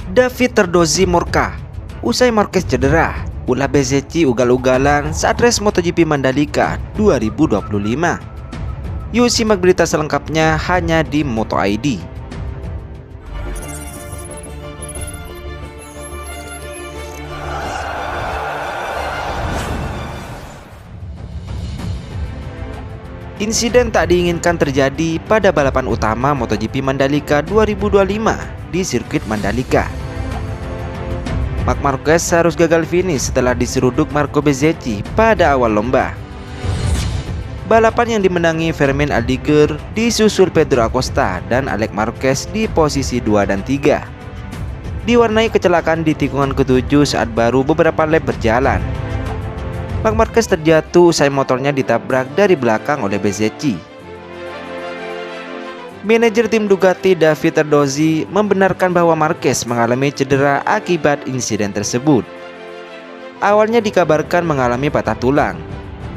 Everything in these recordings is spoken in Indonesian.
David Tardozzi murka usai Marquez cedera. Ulah Bezzecchi ugal-ugalan saat race MotoGP Mandalika 2025. Yuk simak berita selengkapnya hanya di Moto ID. Insiden tak diinginkan terjadi pada balapan utama MotoGP Mandalika 2025 di sirkuit Mandalika. Marc Marquez harus gagal finish setelah diseruduk Marco Bezzecchi pada awal lomba. Balapan yang dimenangi Fermin Aldiger disusul Pedro Acosta dan Alex Marquez di posisi 2 dan 3. Diwarnai kecelakaan di tikungan ke-7 saat baru beberapa lap berjalan. Marc Marquez terjatuh usai motornya ditabrak dari belakang oleh Bezzecchi. Manajer tim Ducati David Tardozzi membenarkan bahwa Marquez mengalami cedera akibat insiden tersebut. Awalnya dikabarkan mengalami patah tulang,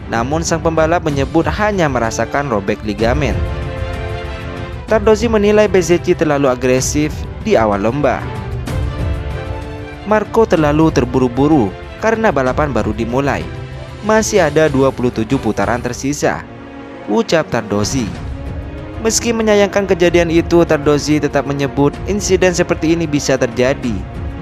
namun sang pembalap menyebut hanya merasakan robek ligamen. Tardozzi menilai Bezzecchi terlalu agresif di awal lomba. Marco terlalu terburu-buru karena balapan baru dimulai. Masih ada 27 putaran tersisa, ucap Tardozzi. Meski menyayangkan kejadian itu, Tardozzi tetap menyebut insiden seperti ini bisa terjadi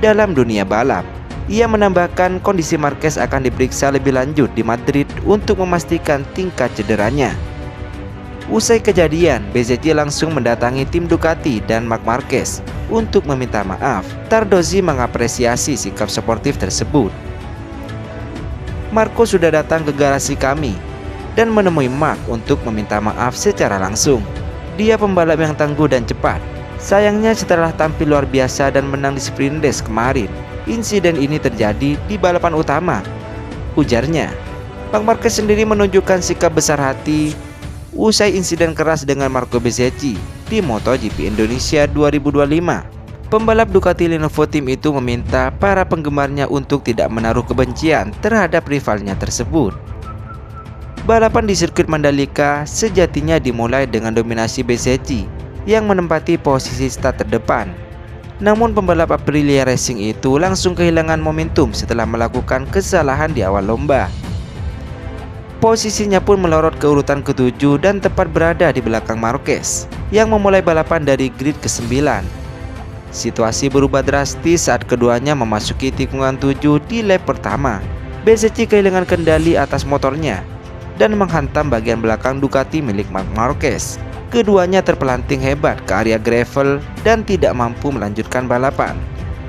dalam dunia balap. Ia menambahkan kondisi Marquez akan diperiksa lebih lanjut di Madrid untuk memastikan tingkat cederanya. Usai kejadian, Bezzecchi langsung mendatangi tim Ducati dan Marc Marquez untuk meminta maaf. Tardozzi mengapresiasi sikap sportif tersebut. Marco sudah datang ke garasi kami dan menemui Marc untuk meminta maaf secara langsung. Dia pembalap yang tangguh dan cepat. Sayangnya setelah tampil luar biasa dan menang di sprint race kemarin, insiden ini terjadi di balapan utama, ujarnya. Marc Marquez sendiri menunjukkan sikap besar hati usai insiden keras dengan Marco Bezzecchi di MotoGP Indonesia 2025. Pembalap Ducati Lenovo Team itu meminta para penggemarnya untuk tidak menaruh kebencian terhadap rivalnya tersebut. Balapan di sirkuit Mandalika sejatinya dimulai dengan dominasi Bezzecchi yang menempati posisi start terdepan. Namun pembalap Aprilia Racing itu langsung kehilangan momentum setelah melakukan kesalahan di awal lomba. Posisinya pun melorot ke urutan ke-7 dan tepat berada di belakang Marquez yang memulai balapan dari grid ke-9. Situasi berubah drastis saat keduanya memasuki tikungan 7 di lap pertama. Bezzecchi kehilangan kendali atas motornya dan menghantam bagian belakang Ducati milik Marc Marquez. Keduanya terpelanting hebat ke area gravel dan tidak mampu melanjutkan balapan.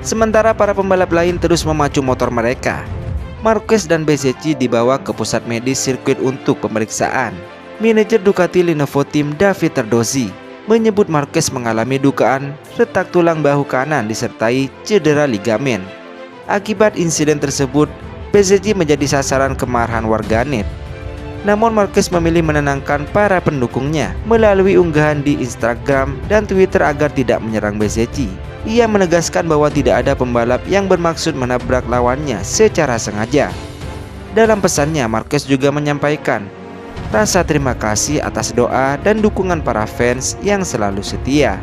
Sementara para pembalap lain terus memacu motor mereka. Marquez dan Bezzecchi dibawa ke pusat medis sirkuit untuk pemeriksaan. Manajer Ducati Lenovo Team David Tardozzi menyebut Marquez mengalami dugaan retak tulang bahu kanan disertai cedera ligamen. Akibat insiden tersebut, Bezzecchi menjadi sasaran kemarahan warganet. Namun Marquez memilih menenangkan para pendukungnya melalui unggahan di Instagram dan Twitter agar tidak menyerang Bezzecchi. Ia menegaskan bahwa tidak ada pembalap yang bermaksud menabrak lawannya secara sengaja. Dalam pesannya, Marquez juga menyampaikan rasa terima kasih atas doa dan dukungan para fans yang selalu setia.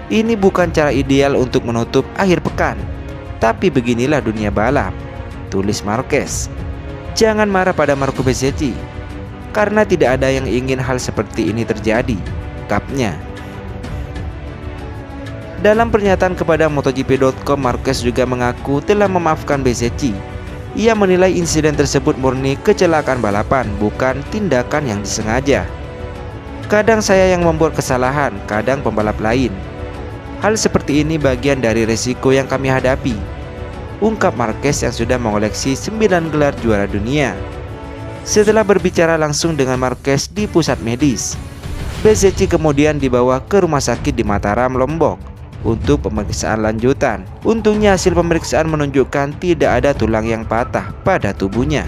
Ini bukan cara ideal untuk menutup akhir pekan, tapi beginilah dunia balap, tulis Marquez. Jangan marah pada Marco Bezzecchi, karena tidak ada yang ingin hal seperti ini terjadi, ucapnya. Dalam pernyataan kepada MotoGP.com, Marquez juga mengaku telah memaafkan Bezzecchi. Ia menilai insiden tersebut murni kecelakaan balapan, bukan tindakan yang disengaja. Kadang saya yang membuat kesalahan, kadang pembalap lain. Hal seperti ini bagian dari resiko yang kami hadapi, ungkap Marquez yang sudah mengoleksi 9 gelar juara dunia. Setelah berbicara langsung dengan Marquez di pusat medis, Bezzecchi kemudian dibawa ke rumah sakit di Mataram, Lombok untuk pemeriksaan lanjutan. Untungnya hasil pemeriksaan menunjukkan tidak ada tulang yang patah pada tubuhnya.